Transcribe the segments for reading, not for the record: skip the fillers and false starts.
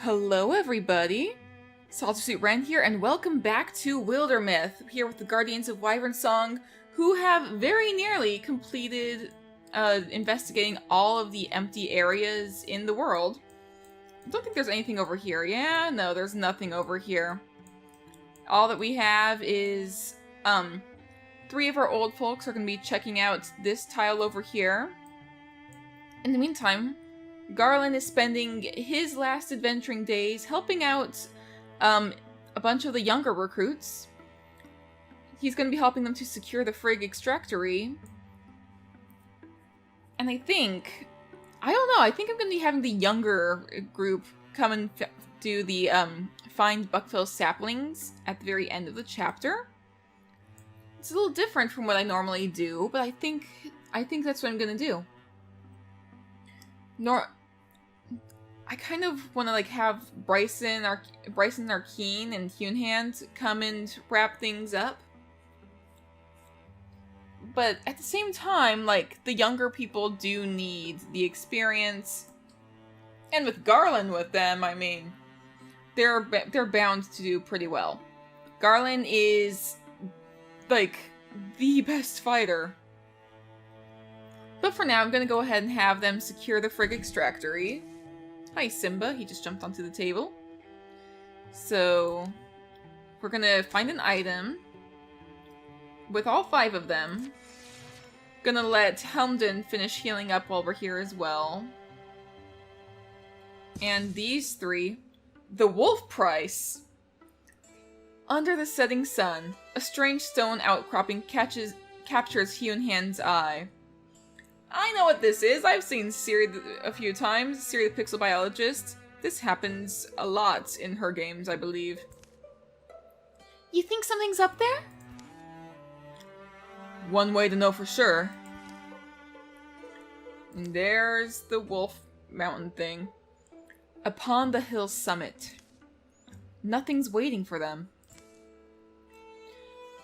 Hello everybody! Saltersuit Ren here, and welcome back to Wildermyth, here with the Guardians of Wyvernsong, who have very nearly completed investigating all of the empty areas in the world. I don't think there's anything over here. Yeah, no, there's nothing over here. All that we have is, 3 of our old folks are going to be checking out this tile over here. In the meantime, Garland is spending his last adventuring days helping out a bunch of the younger recruits. He's going to be helping them to secure the Frigg Extractory. And I don't know, I think I'm going to be having the younger group come and do the find Buckfell saplings at the very end of the chapter. It's a little different from what I normally do, but I think that's what I'm going to do. I kind of want to have Bryson, Arkeen, and Hunehand come and wrap things up. But at the same time, the younger people do need the experience. And with Garland with them, I mean, they're bound to do pretty well. Garland is, the best fighter. But for now, I'm going to go ahead and have them secure the Frigg Extractory. Hi, Simba. He just jumped onto the table. So, we're going to find an item with all 5 of them. Gonna let Helmden finish healing up while we're here as well. And these 3, the Wolf Price. Under the setting sun, a strange stone outcropping captures Hunehand's eye. I know what this is. I've seen Siri a few times. Siri the Pixel Biologist. This happens a lot in her games, I believe. You think something's up there? One way to know for sure. And there's the Wolf Mountain thing. Upon the hill's summit. Nothing's waiting for them.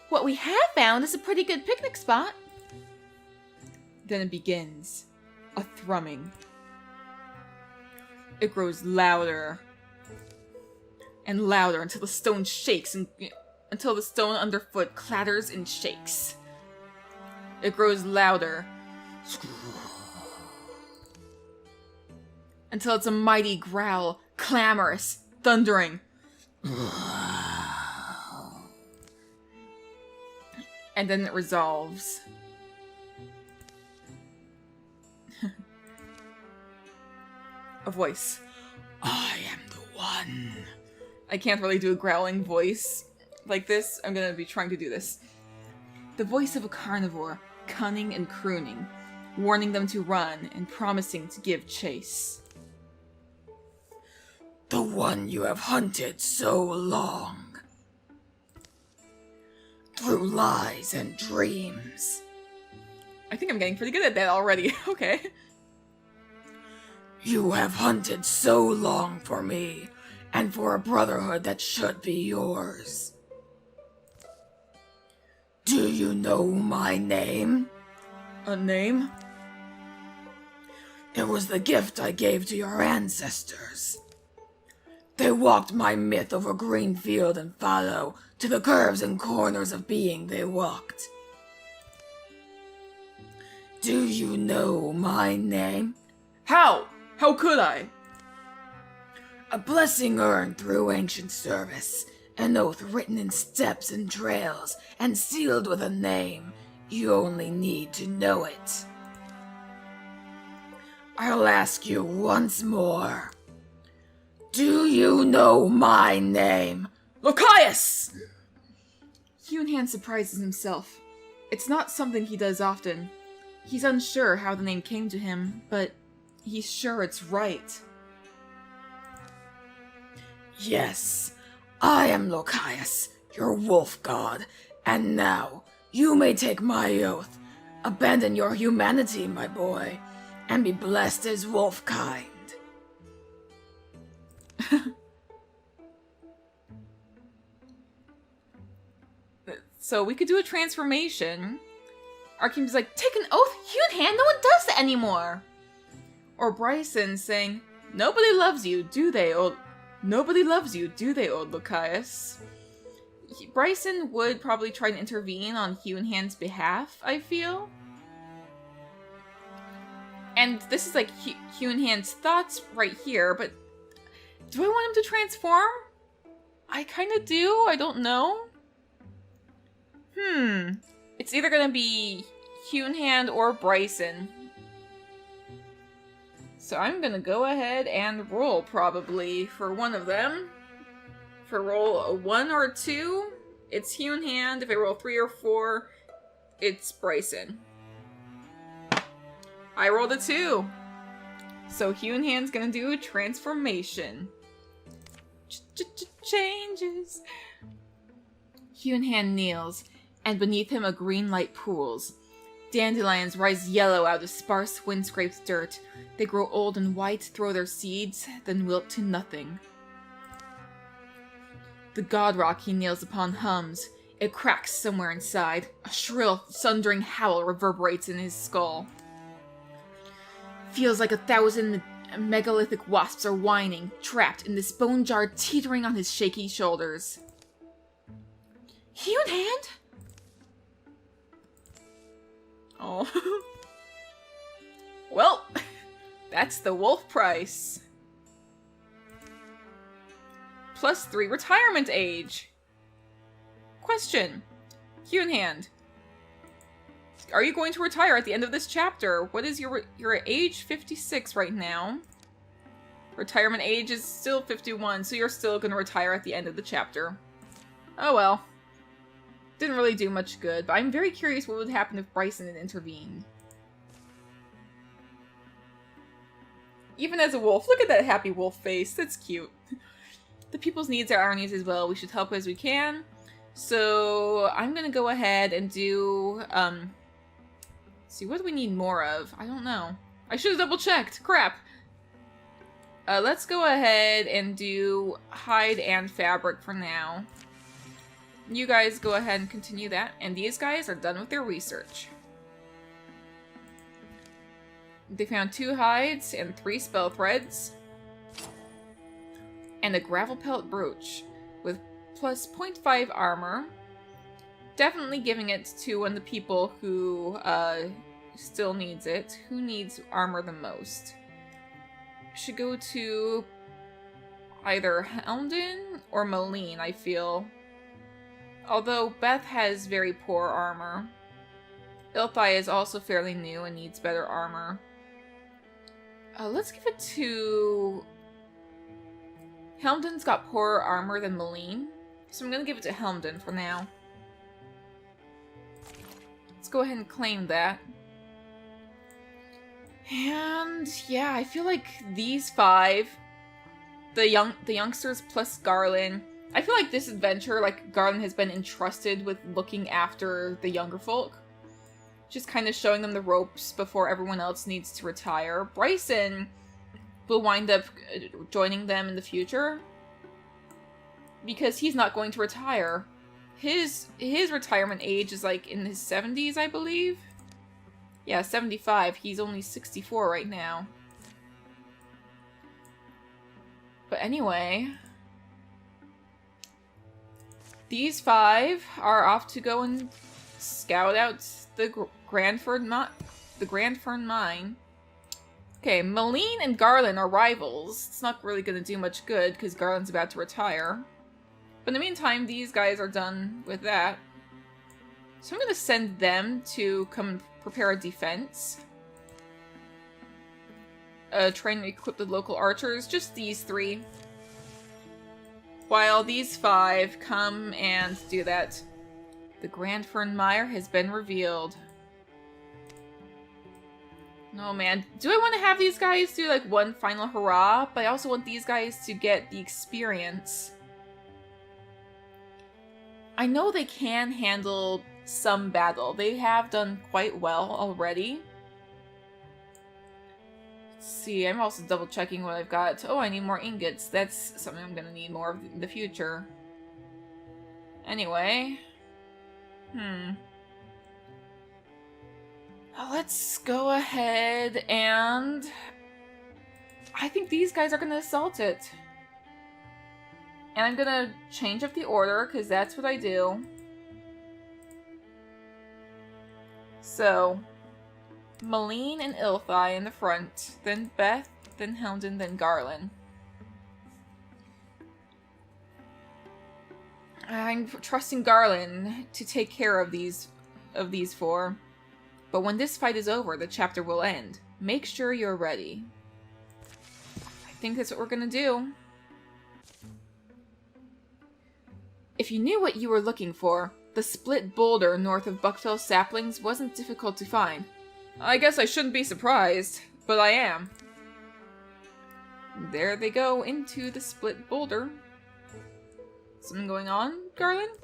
What we have found is a pretty good picnic spot. Then it begins. A thrumming. It grows louder and louder until the stone shakes and until the stone underfoot clatters and shakes. It grows louder until it's a mighty growl, clamorous, thundering. And then it resolves. A voice. I am the one. I can't really do a growling voice like this. I'm gonna be trying to do this. The voice of a carnivore, cunning and crooning, warning them to run and promising to give chase. The one you have hunted so long. Through lies and dreams. I think I'm getting pretty good at that already. Okay. You have hunted so long for me, and for a brotherhood that should be yours. Do you know my name? A name? It was the gift I gave to your ancestors. They walked my myth over green field and fallow to the curves and corners of being they walked. Do you know my name? How? How could I? A blessing earned through ancient service, an oath written in steps and trails, and sealed with a name. You only need to know it. I'll ask you once more. Do you know my name? Lucius! Hunehand surprises himself. It's not something he does often. He's unsure how the name came to him, but he's sure it's right. Yes, I am Lucius, your wolf god, and now you may take my oath, abandon your humanity, my boy, and be blessed as wolf kind. So we could do a transformation. Arkeen's like, take an oath, Hunehand, no one does that anymore. Or Bryson saying, nobody loves you, do they, Nobody loves you, do they, old Lucius? Bryson would probably try to intervene on Huonhand's behalf, I feel. And this is like Huonhand's thoughts right here, but do I want him to transform? I kind of do, I don't know. It's either gonna be Huonhand or Bryson. So I'm gonna go ahead and roll probably for one of them. If I roll a 1 or a 2, it's Huonhand. If I roll 3 or 4, it's Bryson. I rolled a 2. So Huonhand's gonna do a transformation. Changes. Huonhand kneels, and beneath him a green light pools. Dandelions rise yellow out of sparse wind-scraped dirt. They grow old and white, throw their seeds, then wilt to nothing. The god rock he kneels upon hums. It cracks somewhere inside. A shrill, thundering howl reverberates in his skull. Feels like 1,000 megalithic wasps are whining, trapped in this bone jar teetering on his shaky shoulders. Huonhand? Oh. Well, that's the wolf price. +3 retirement age. Question. Huonhand. Are you going to retire at the end of this chapter? What is your age? 56 right now. Retirement age is still 51, so you're still going to retire at the end of the chapter. Oh well. Didn't really do much good, but I'm very curious what would happen if Bryson had intervened. Even as a wolf, look at that happy wolf face. That's cute. The people's needs are our needs as well. We should help as we can. So I'm gonna go ahead and do, see, what do we need more of? I don't know. I should have double checked. Crap. Let's go ahead and do hide and fabric for now. You guys go ahead and continue that. And these guys are done with their research. They found 2 hides and 3 spell threads. And a gravel pelt brooch with plus 0.5 armor. Definitely giving it to one of the people who still needs it. Who needs armor the most? Should go to either Helmden or Malene, I feel. Although Beth has very poor armor. Ilthai is also fairly new and needs better armor. Let's give it to... Helmden's got poorer armor than Malene, so I'm gonna give it to Helmden for now. Let's go ahead and claim that. And yeah, I feel like these 5, the youngsters plus Garland, I feel like this adventure, like, Garland has been entrusted with looking after the younger folk. Just kind of showing them the ropes before everyone else needs to retire. Bryson will wind up joining them in the future. Because he's not going to retire. His retirement age is, like, in his 70s, I believe? Yeah, 75. He's only 64 right now. But anyway... These 5 are off to go and scout out the Grandfern Mine. Okay, Malene and Garland are rivals. It's not really going to do much good because Garland's about to retire. But in the meantime, these guys are done with that. So I'm going to send them to come prepare a defense. Train and equip the local archers. Just these 3. While these 5 come and do that. The Grandfern Mire has been revealed. Oh man, do I want to have these guys do like one final hurrah? But I also want these guys to get the experience. I know they can handle some battle. They have done quite well already. Let's see, I'm also double checking what I've got. Oh, I need more ingots. That's something I'm gonna need more of in the future. Anyway. Let's go ahead and... I think these guys are gonna assault it. And I'm gonna change up the order, because that's what I do. So, Malene and Ilthai in the front, then Beth, then Helden, then Garland. I'm trusting Garland to take care of these four. But when this fight is over, the chapter will end. Make sure you're ready. I think that's what we're gonna do. If you knew what you were looking for, the split boulder north of Buckfell Saplings wasn't difficult to find. I guess I shouldn't be surprised, but I am. There they go into the split boulder. Something going on, Garland?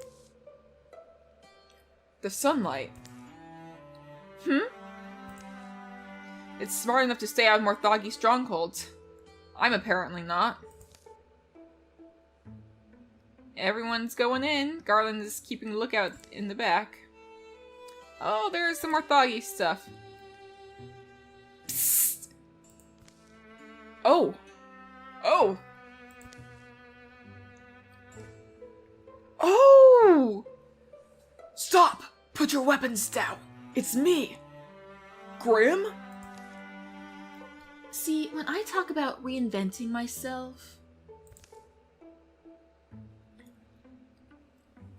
The sunlight. It's smart enough to stay out of Morthagi strongholds. I'm apparently not. Everyone's going in. Garland is keeping a lookout in the back. Oh, there's some Morthagi stuff. Psst. Oh! Oh! Oh! Stop! Put your weapons down! It's me! Grim? See, when I talk about reinventing myself...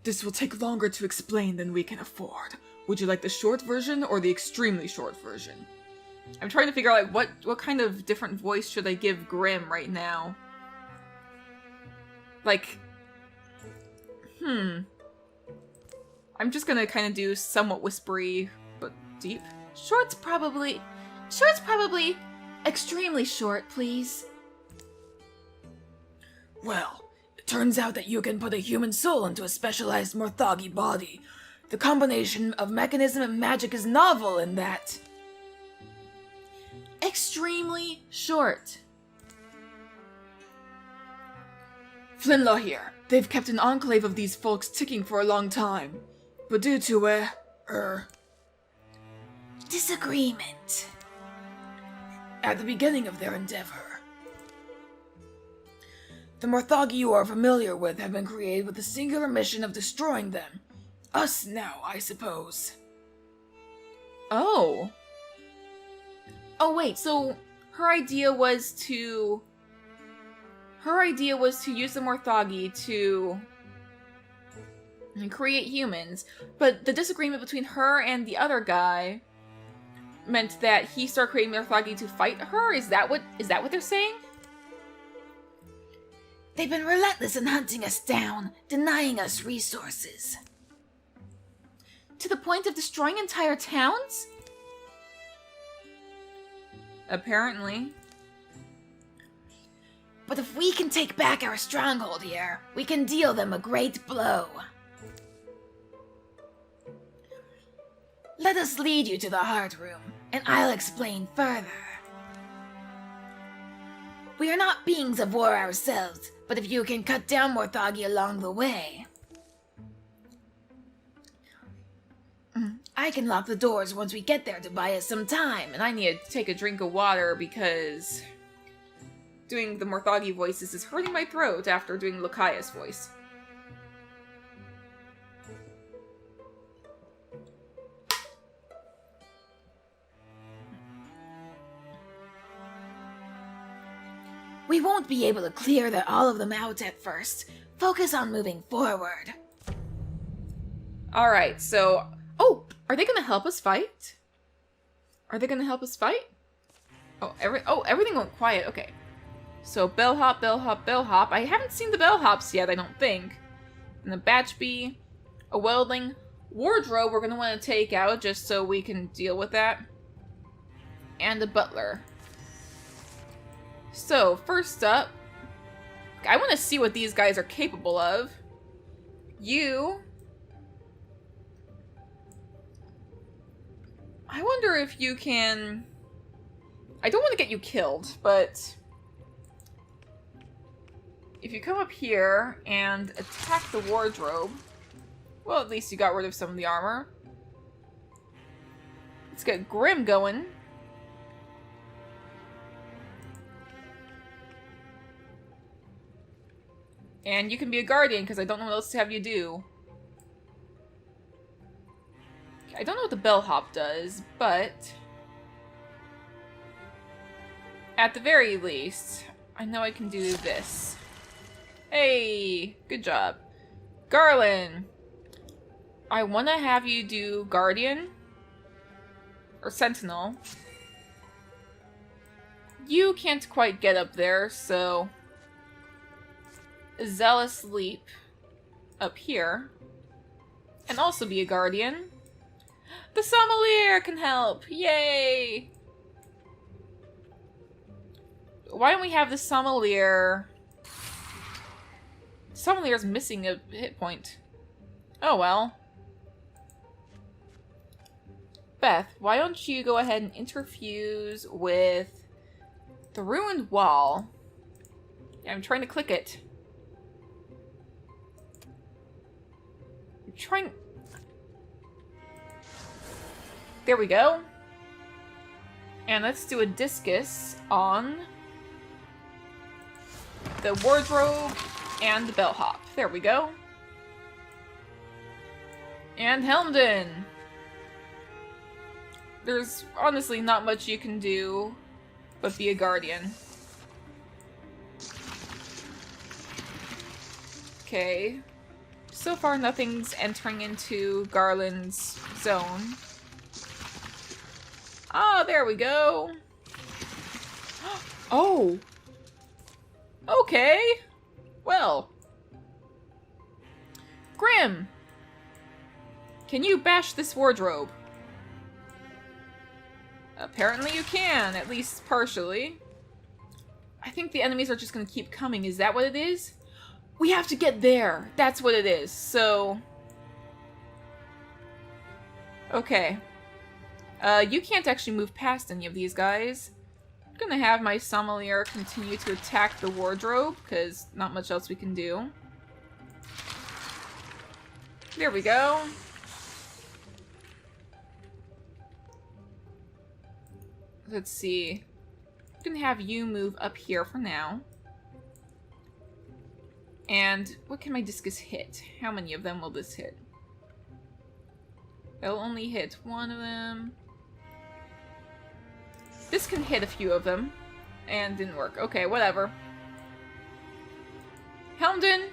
This will take longer to explain than we can afford. Would you like the short version or the extremely short version? I'm trying to figure out, like, what kind of different voice should I give Grim right now? Like... I'm just gonna kind of do somewhat whispery, but deep. Short's probably extremely short, please. Well, it turns out that you can put a human soul into a specialized Morthagi body. The combination of mechanism and magic is novel in that. Extremely short. Flinlaw here. They've kept an enclave of these folks ticking for a long time. But due to disagreement at the beginning of their endeavor, the Morthagi you are familiar with have been created with the singular mission of destroying them. Us now, I suppose. Oh. Oh wait, so her idea was to use the Morthagi to create humans, but the disagreement between her and the other guy meant that he started creating Morthagi to fight her? Is that what they're saying? They've been relentless in hunting us down, denying us resources. To the point of destroying entire towns? Apparently. But if we can take back our stronghold here, we can deal them a great blow. Let us lead you to the Heart Room, and I'll explain further. We are not beings of war ourselves, but if you can cut down Morthagi along the way, I can lock the doors once we get there to buy us some time. And I need to take a drink of water because doing the Morthagi voices is hurting my throat after doing Lucaya's voice. We won't be able to clear all of them out at first. Focus on moving forward. Alright, so... Oh! Are they gonna help us fight? Are they gonna help us fight? Oh, everything went quiet. Okay. So, bellhop, bellhop, bellhop. I haven't seen the bellhops yet, I don't think. And the batchbee, a welding, wardrobe we're gonna want to take out just so we can deal with that. And a butler. So, first up, I want to see what these guys are capable of. You... I wonder if you can... I don't want to get you killed, but... if you come up here and attack the wardrobe... well, at least you got rid of some of the armor. Let's get Grim going. And you can be a guardian, because I don't know what else to have you do. Okay, I don't know what the bellhop does, but... at the very least, I know I can do this. Hey! Good job. Garland! I want to have you do guardian. Or sentinel. You can't quite get up there, so... zealous leap up here. And also be a guardian. The sommelier can help! Yay! Why don't we have the sommelier... Sommelier's missing a hit point. Oh well. Beth, why don't you go ahead and interfuse with the ruined wall? Yeah, I'm trying to click it. I'm trying... there we go. And let's do a discus on the wardrobe and the bellhop. There we go. And Helmden. There's honestly not much you can do but be a guardian. Okay. So far nothing's entering into Garland's zone. Ah, there we go. Oh. Okay. Well. Grim. Can you bash this wardrobe? Apparently you can, at least partially. I think the enemies are just gonna keep coming. Is that what it is? We have to get there. That's what it is. So... okay. You can't actually move past any of these guys. I'm gonna have my sommelier continue to attack the wardrobe, because not much else we can do. There we go. Let's see. I'm gonna have you move up here for now. And what can my discus hit? How many of them will this hit? It'll only hit one of them. This can hit a few of them. And didn't work. Okay, whatever. Helmden!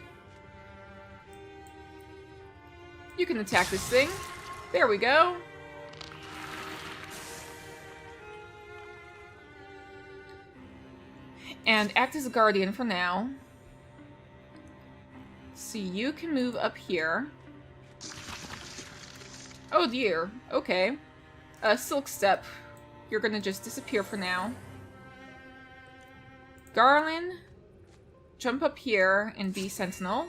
You can attack this thing. There we go. And act as a guardian for now. So you can move up here. Oh dear. Okay. Silk Step. You're gonna just disappear for now. Garland, jump up here and be Sentinel.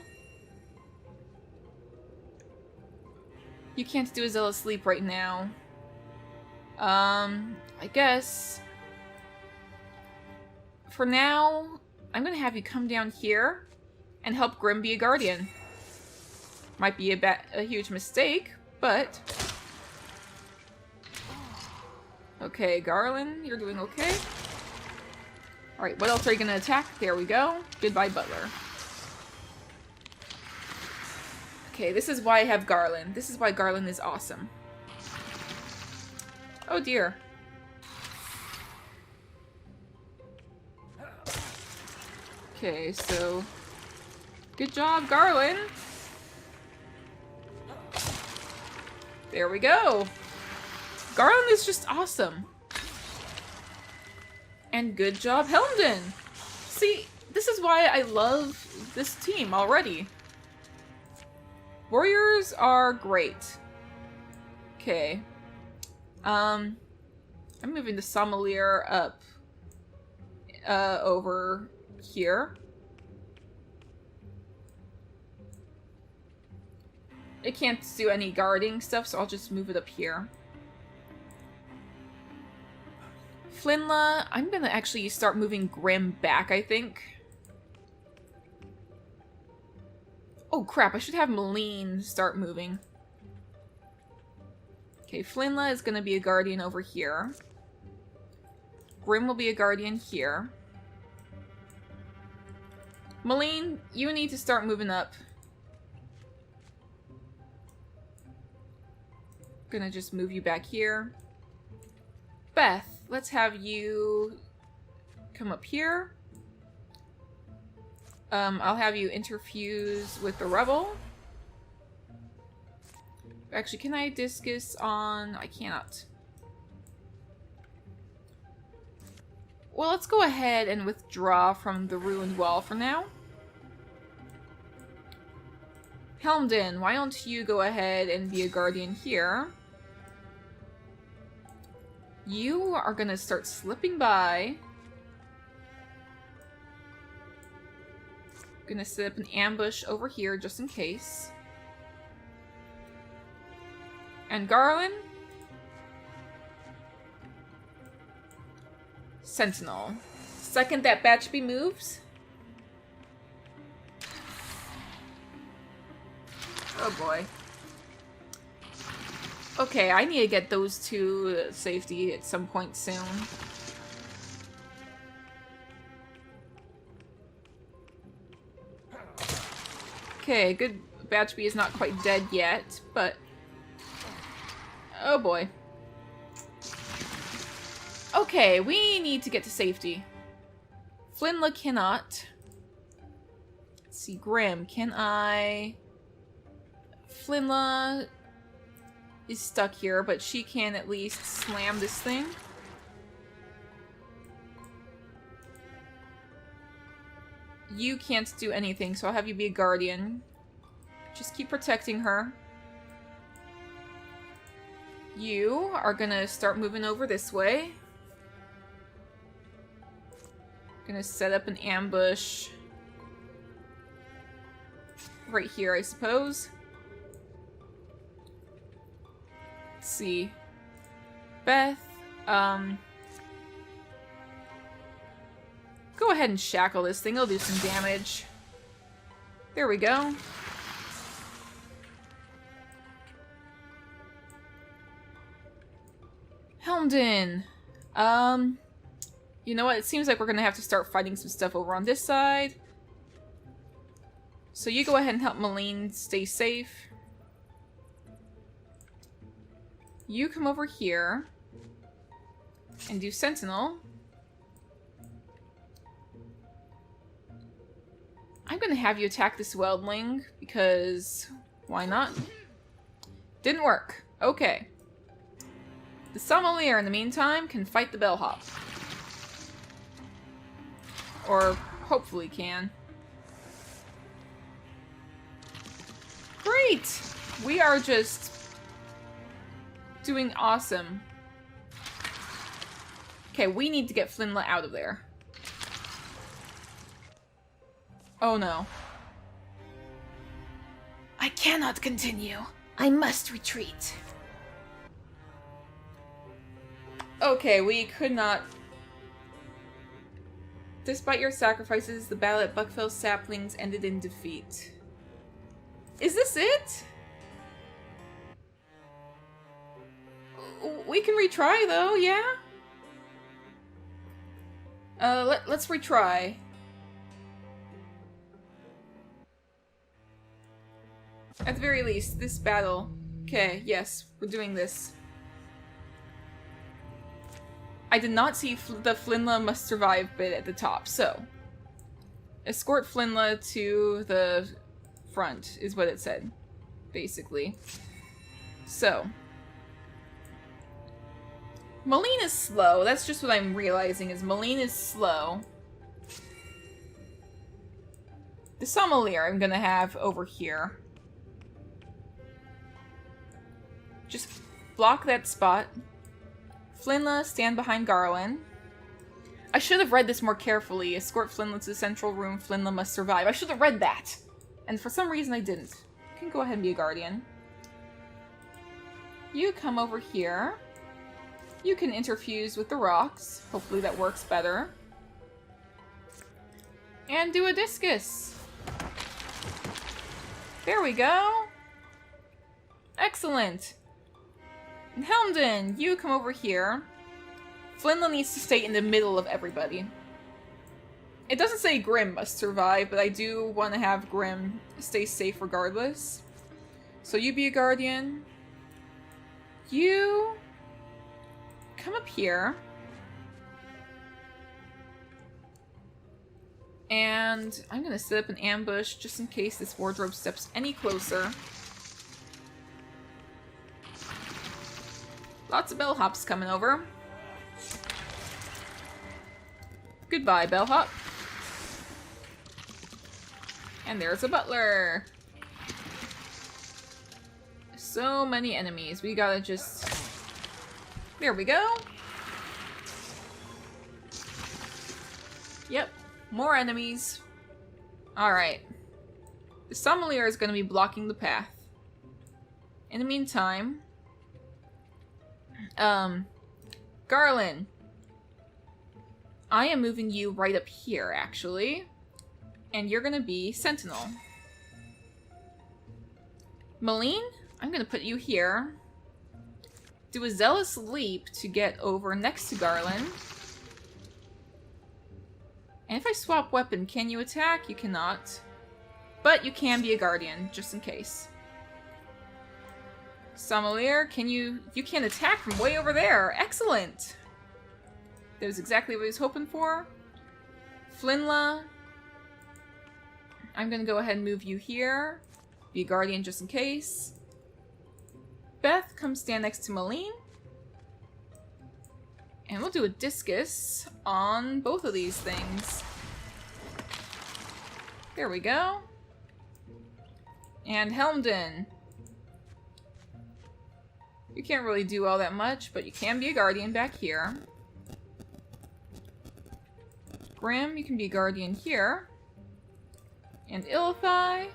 You can't do a Zealous Leap right now. I guess... for now, I'm gonna have you come down here and help Grim be a guardian. Might be a huge mistake, but... okay, Garland, you're doing okay. Alright, what else are you gonna attack? There we go. Goodbye, Butler. Okay, this is why I have Garland. This is why Garland is awesome. Oh dear. Okay, so... good job, Garland! There we go! Garland is just awesome! And good job, Helmden! See, this is why I love this team already. Warriors are great. Okay. I'm moving the Sommelier up over here. It can't do any guarding stuff, so I'll just move it up here. Flinla, I'm gonna actually start moving Grim back, I think. Oh crap, I should have Malene start moving. Okay, Flinla is gonna be a guardian over here. Grim will be a guardian here. Malene, you need to start moving up. Gonna just move you back here. Beth, let's have you come up here. I'll have you interfuse with the rebel. Actually, can I discus on... I cannot. Well, let's go ahead and withdraw from the ruined wall for now. Helmden, why don't you go ahead and be a guardian here? You are gonna start slipping by. Gonna set up an ambush over here just in case. And Garland? Sentinel. Second that Batchby moves. Oh boy. Okay, I need to get those two to safety at some point soon. Okay, good. Batchby is not quite dead yet, but... Oh boy. Okay, we need to get to safety. Flinla cannot. Let's see, Grim, can I... Flinla is stuck here, but she can at least slam this thing. You can't do anything, so I'll have you be a guardian. Just keep protecting her. You are gonna start moving over this way. Gonna set up an ambush right here, I suppose. Let's see. Beth, go ahead and shackle this thing. It'll do some damage. There we go. Helmden. You know what? It seems like we're gonna have to start fighting some stuff over on this side. So you go ahead and help Malene stay safe. You come over here and do Sentinel. I'm gonna have you attack this Weldling because why not? Didn't work. Okay. The Sommelier, in the meantime, can fight the Bellhop. Or hopefully can. Great! We are just doing awesome. Okay, we need to get Flinla out of there. Oh no. I cannot continue. I must retreat. Okay, we could not... Despite your sacrifices, the battle at Buckfell Saplings ended in defeat. Is this it? We can retry, though, yeah? Let's retry. At the very least, this battle. Okay, yes, we're doing this. I did not see the Flinla must survive bit at the top, so... Escort Flinla to the front, is what it said. Basically. So... Malene is slow. That's just what I'm realizing, is Malene is slow. The Sommelier I'm gonna have over here. Just block that spot. Flinla, stand behind Garland. I should have read this more carefully. Escort Flinla to the central room. Flinla must survive. I should have read that! And for some reason I didn't. You can go ahead and be a guardian. You come over here. You can interfuse with the rocks. Hopefully that works better. And do a discus. There we go. Excellent. And Helmden, you come over here. Flinla needs to stay in the middle of everybody. It doesn't say Grim must survive, but I do want to have Grim stay safe regardless. So you be a guardian. You come up here. And I'm going to set up an ambush just in case this wardrobe steps any closer. Lots of bellhops coming over. Goodbye, bellhop. And there's a butler. So many enemies. We gotta just... There we go. Yep. More enemies. Alright. The sommelier is gonna be blocking the path. In the meantime... Garland. I am moving you right up here, actually. And you're gonna be Sentinel. Malene, I'm gonna put you here. Do a Zealous Leap to get over next to Garland. And if I swap weapon, can you attack? You cannot. But you can be a Guardian, just in case. Sommelier, you can attack from way over there. Excellent! That was exactly what I was hoping for. Flinla, I'm gonna go ahead and move you here. Be a Guardian just in case. Beth, come stand next to Malene. And we'll do a discus on both of these things. There we go. And Helmden. You can't really do all that much, but you can be a Guardian back here. Grim, you can be a Guardian here. And Illithai,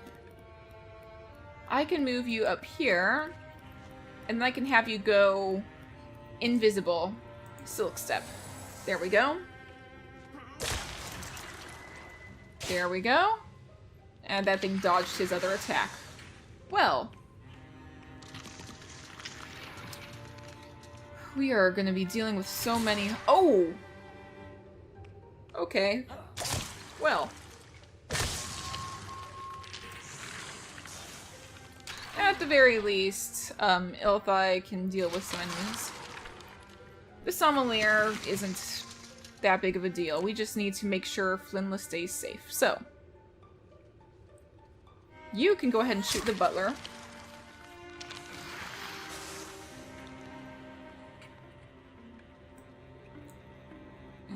I can move you up here. And then I can have you go invisible. Silk Step. There we go. There we go. And that thing dodged his other attack. Well. We are going to be dealing with so many... Oh! Okay. Well. At the very least, Illithai can deal with some enemies. The Sommelier isn't that big of a deal. We just need to make sure Flinla stays safe. So, you can go ahead and shoot the butler.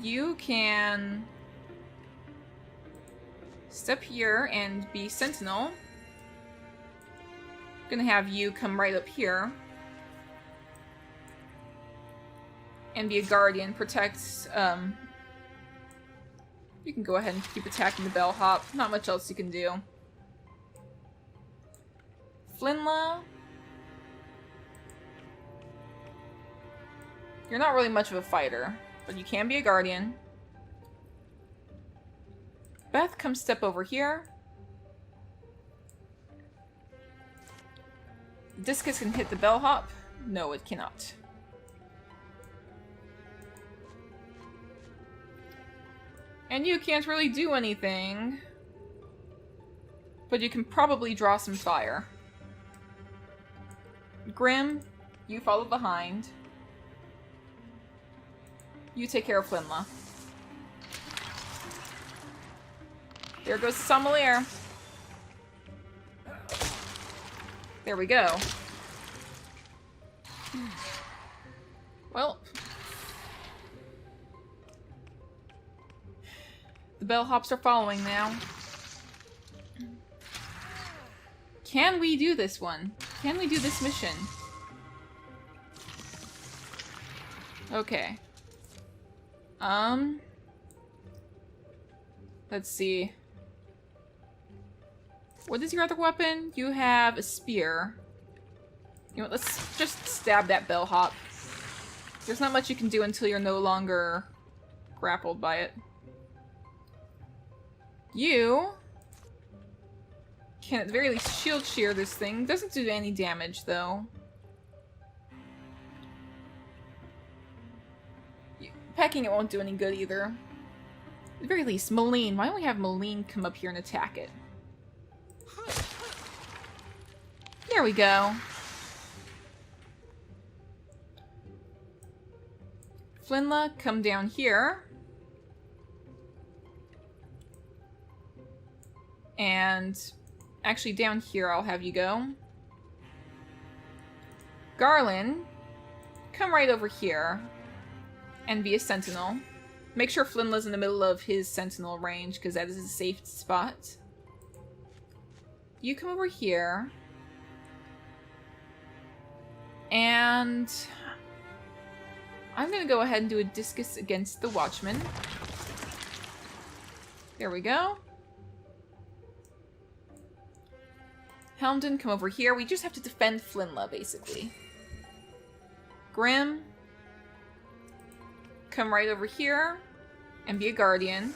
You can step here and be Sentinel. Gonna have you come right up here and be a Guardian. Protect. You can go ahead and keep attacking the bellhop. Not much else you can do. Flinla, you're not really much of a fighter, but you can be a Guardian. Beth, come step over here. Discus can hit the bellhop. No, it cannot. And you can't really do anything. But you can probably draw some fire. Grim, you follow behind. You take care of Flinla. There goes the Sommelier. There we go. Well. The bellhops are following now. Can we do this one? Can we do this mission? Okay. Let's see. What is your other weapon? You have a spear. You know what, let's just stab that bellhop. There's not much you can do until you're no longer grappled by it. You can at the very least shield shear this thing. Doesn't do any damage though. Pecking it won't do any good either. At the very least, Moline. Why don't we have Moline come up here and attack it? There we go. Flinla, come down here. And actually down here I'll have you go. Garland, come right over here and be a sentinel. Make sure Flinla's in the middle of his sentinel range because that is a safe spot. You come over here. And I'm going to go ahead and do a discus against the Watchman. There we go. Helmden, come over here. We just have to defend Flinla, basically. Grim, come right over here and be a guardian.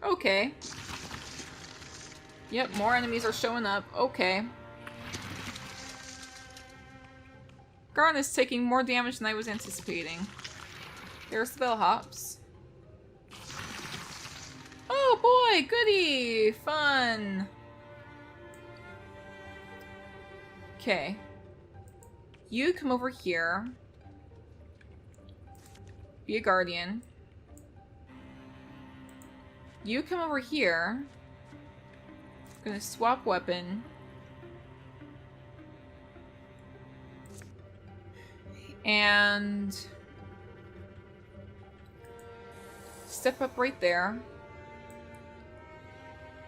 Okay. Yep, more enemies are showing up. Okay. Garn is taking more damage than I was anticipating. There's the bellhops. Oh boy, goody! Fun! Okay. You come over here. Be a guardian. You come over here. I'm gonna swap weapon. And step up right there.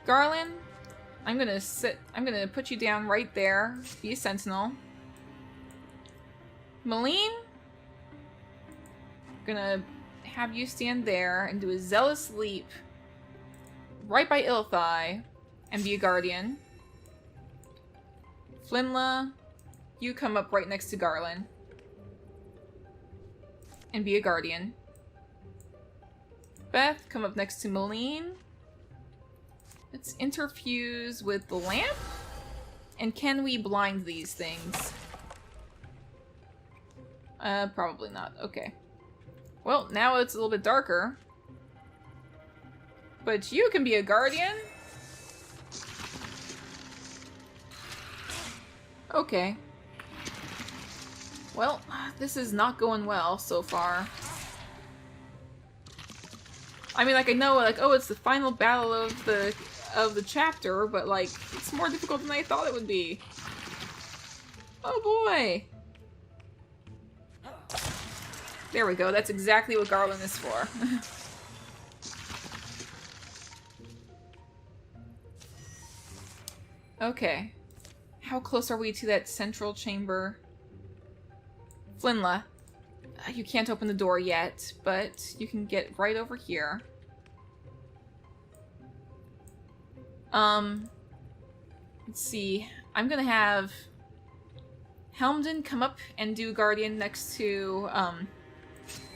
Garland, I'm gonna put you down right there. Be a sentinel. Moline, gonna have you stand there and do a zealous leap right by Ilthai and be a guardian. Flinla, you come up right next to Garland and be a guardian. Beth, come up next to Moline. Let's interfuse with the lamp. And can we blind these things? Probably not. Okay. Well, now it's a little bit darker. But you can be a guardian. Okay. Well, this is not going well so far. I mean, like, I know, like, oh, it's the final battle of the chapter, but, like, it's more difficult than I thought it would be. Oh boy! There we go, that's exactly what Garland is for. Okay. How close are we to that central chamber? Flinla, you can't open the door yet, but you can get right over here. Let's see. I'm gonna have Helmden come up and do Guardian next to,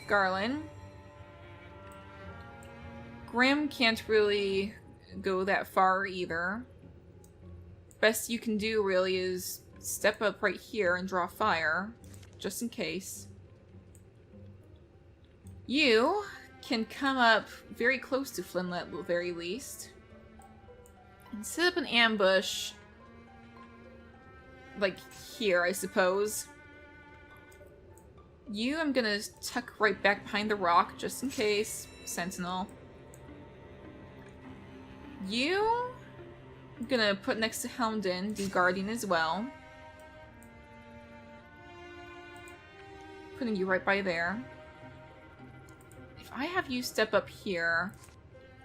Garland. Grim can't really go that far either. Best you can do, really, is step up right here and draw fire. Just in case. You can come up very close to Flinla at the very least. And set up an ambush. Like here, I suppose. You, I'm gonna tuck right back behind the rock, just in case. Sentinel. You, I'm gonna put next to Helmden, do Guardian as well. Putting you right by there. If I have you step up here,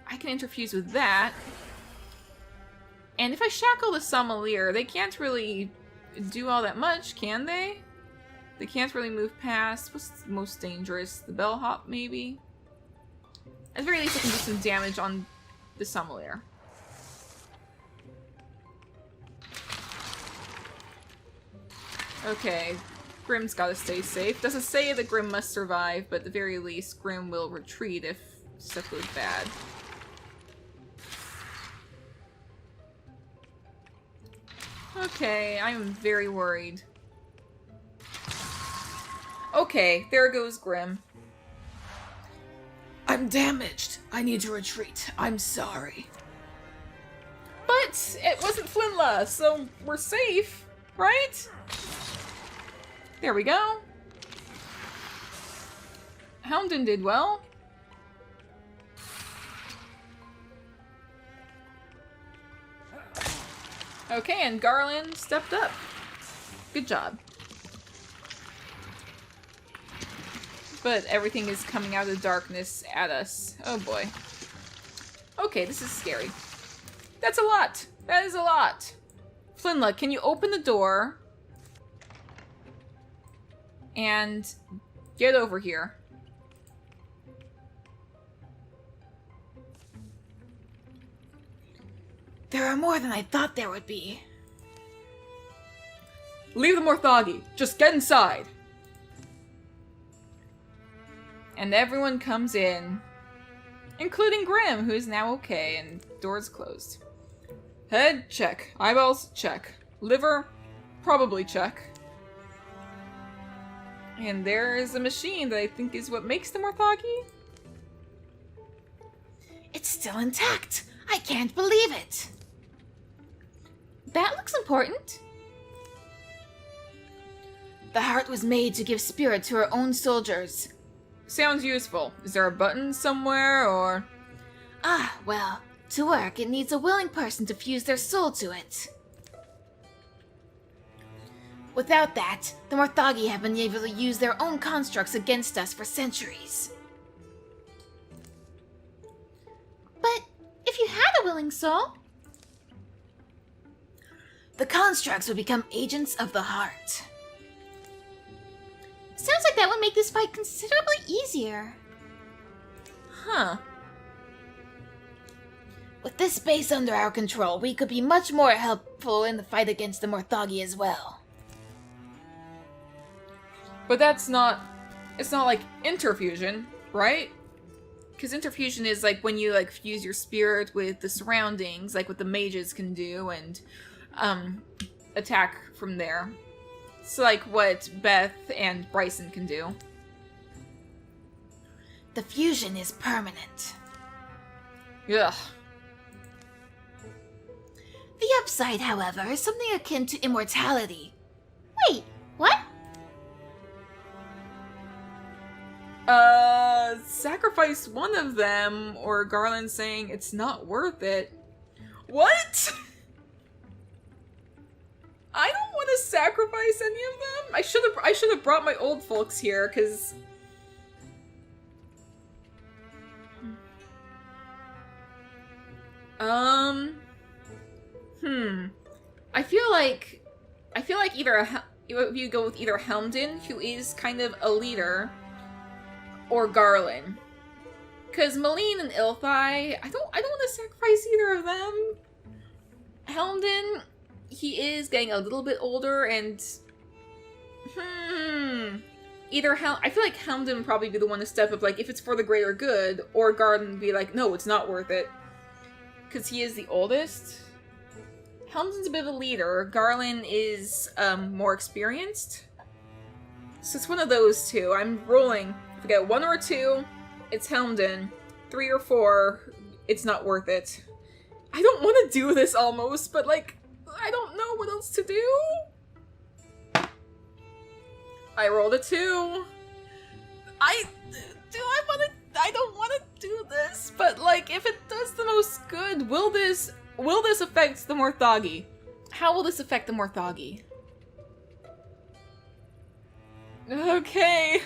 I can interfuse with that. And if I shackle the Sommelier, they can't really do all that much, can they? They can't really move past. What's the most dangerous? The bellhop, maybe? At the very least, I can do some damage on the Sommelier. Okay. Grim's gotta stay safe. Doesn't say that Grim must survive, but at the very least, Grim will retreat if stuff goes bad. Okay, I'm very worried. Okay, there goes Grim. I'm damaged. I need to retreat. I'm sorry. But it wasn't Flintla, so we're safe, right? There we go. Houndin did well. Okay, and Garland stepped up. Good job. But everything is coming out of the darkness at us. Oh boy. Okay, this is scary. That's a lot. That is a lot. Flintla, can you open the door and get over here? There are more than I thought there would be. Leave the Morthagi. Just get inside. And everyone comes in, including Grim, who is now okay, and doors closed. Head, check. Eyeballs, check. Liver, probably check. And there is a machine that I think is what makes the Morthagi. It's still intact. I can't believe it. That looks important. The heart was made to give spirit to our own soldiers. Sounds useful. Is there a button somewhere, or...? Ah, well, to work, it needs a willing person to fuse their soul to it. Without that, the Morthagi have been able to use their own constructs against us for centuries. But if you had a willing soul... The constructs would become agents of the heart. Sounds like that would make this fight considerably easier. Huh. With this base under our control, we could be much more helpful in the fight against the Morthagi as well. But that's not... It's not like interfusion, right? Because interfusion is like when you like fuse your spirit with the surroundings, like what the mages can do, and attack from there. It's like what Beth and Bryson can do. The fusion is permanent. Ugh. The upside, however, is something akin to immortality. Wait, what? Sacrifice one of them, or Garland saying it's not worth it. What? I don't want to sacrifice any of them. I should have brought my old folks here, because... I feel like either if you go with either Helmden, who is kind of a leader, or Garland. Because Malene and Ilthai, I don't want to sacrifice either of them. Helmden, he is getting a little bit older, and I feel like Helmden would probably be the one to step up, like if it's for the greater good, or Garland would be like, no, it's not worth it, because he is the oldest. Helmden's a bit of a leader. Garland is more experienced. So it's one of those two. I'm rolling. If I get 1 or 2, it's Helmden. 3 or 4, it's not worth it. I don't want to do this almost, but like, I don't know what else to do. I rolled a 2. I don't want to do this, but like, if it does the most good, will this affect the Morthagi? How will this affect the Morthagi? Okay.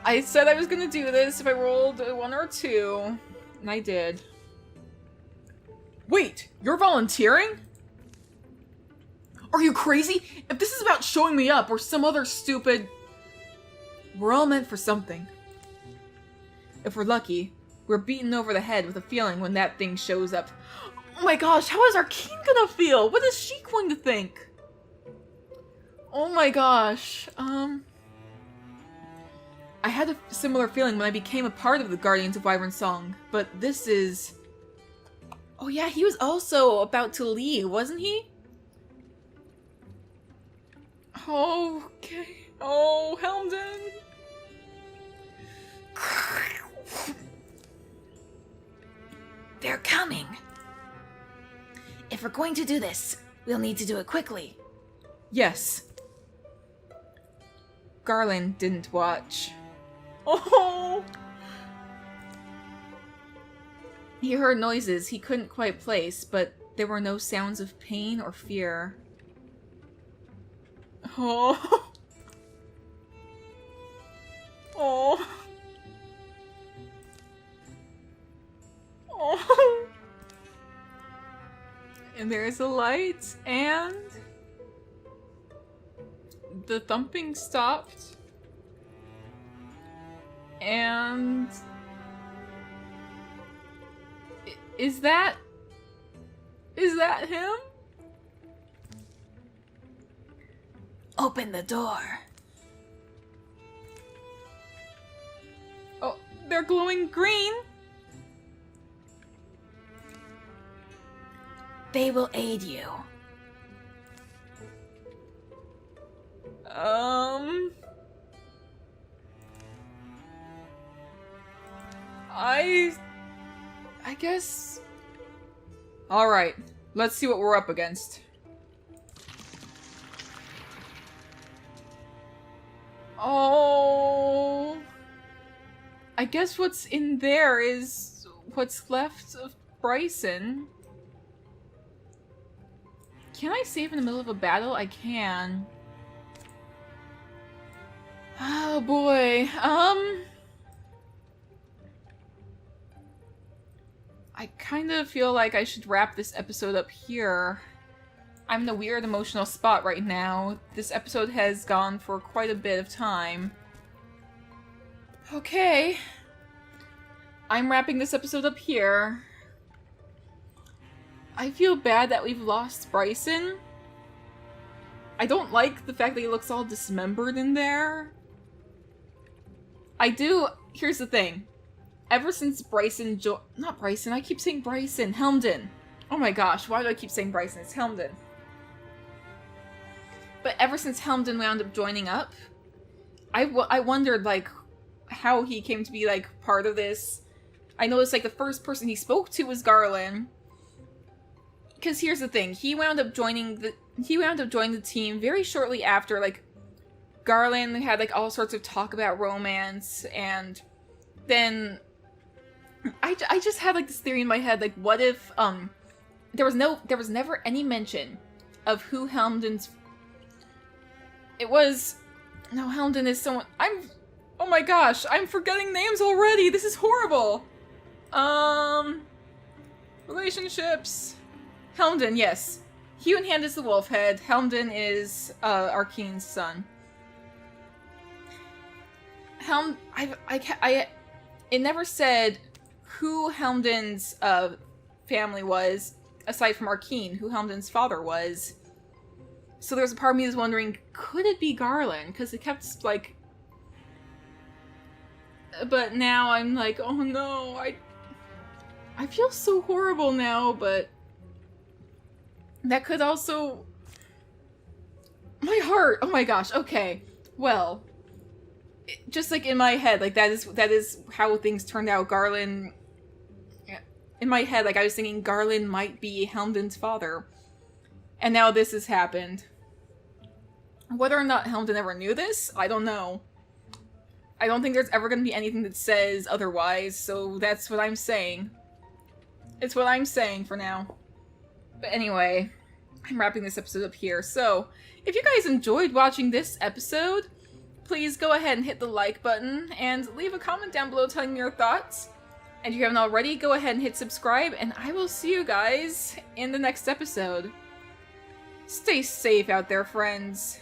I said I was gonna do this if I rolled a 1 or 2, and I did. Wait, you're volunteering? Are you crazy? If this is about showing me up or some other stupid... We're all meant for something. If we're lucky, we're beaten over the head with a feeling when that thing shows up. Oh my gosh, how is Arkeen gonna feel? What is she going to think? Oh my gosh, I had a similar feeling when I became a part of the Guardians of Wyvernsong, but this is... Oh yeah, he was also about to leave, wasn't he? Okay. Oh, Helmden. They're coming. If we're going to do this, we'll need to do it quickly. Yes. Garland didn't watch. Oh! He heard noises he couldn't quite place, but there were no sounds of pain or fear. Oh. Oh. Oh. And there's a light, and the thumping stopped. And is that him? Open the door. Oh, they're glowing green. They will aid you. I guess. All right, let's see what we're up against. Oh, I guess what's in there is what's left of Bryson. Can I save in the middle of a battle? I can. Oh boy. I kind of feel like I should wrap this episode up here. I'm in a weird emotional spot right now. This episode has gone for quite a bit of time. Okay. I'm wrapping this episode up here. I feel bad that we've lost Bryson. I don't like the fact that he looks all dismembered in there. I do. Here's the thing. Ever since Bryson not Bryson, I keep saying Bryson. Helmden. Oh my gosh, why do I keep saying Bryson? It's Helmden. But ever since Helmden wound up joining up, I wondered, like, how he came to be, like, part of this. I noticed, like, the first person he spoke to was Garland. Because here's the thing, he wound up joining the team very shortly after, like, Garland had, like, all sorts of talk about romance, and then I just had, like, this theory in my head, like, what if, there was never any mention of who Helmden's... No, Helmden is someone... Oh my gosh, I'm forgetting names already! This is horrible! Relationships... Helmden, yes. Hugh in Hand is the wolf head. Helmden is, Arkeen's son. It never said who Helmden's, family was, aside from Arkeen, who Helmden's father was. So there's a part of me that's wondering, could it be Garland? Because it kept, like... But now I'm like, oh no, I feel so horrible now, but... That could also... My heart! Oh my gosh, okay. Well... Just, like, in my head, like, that is how things turned out. Garland... In my head, like, I was thinking Garland might be Helmden's father. And now this has happened. Whether or not Helmden ever knew this, I don't know. I don't think there's ever going to be anything that says otherwise, so that's what I'm saying. It's what I'm saying for now. But anyway, I'm wrapping this episode up here. So, if you guys enjoyed watching this episode, please go ahead and hit the like button and leave a comment down below telling me your thoughts. And if you haven't already, go ahead and hit subscribe, and I will see you guys in the next episode. Stay safe out there, friends.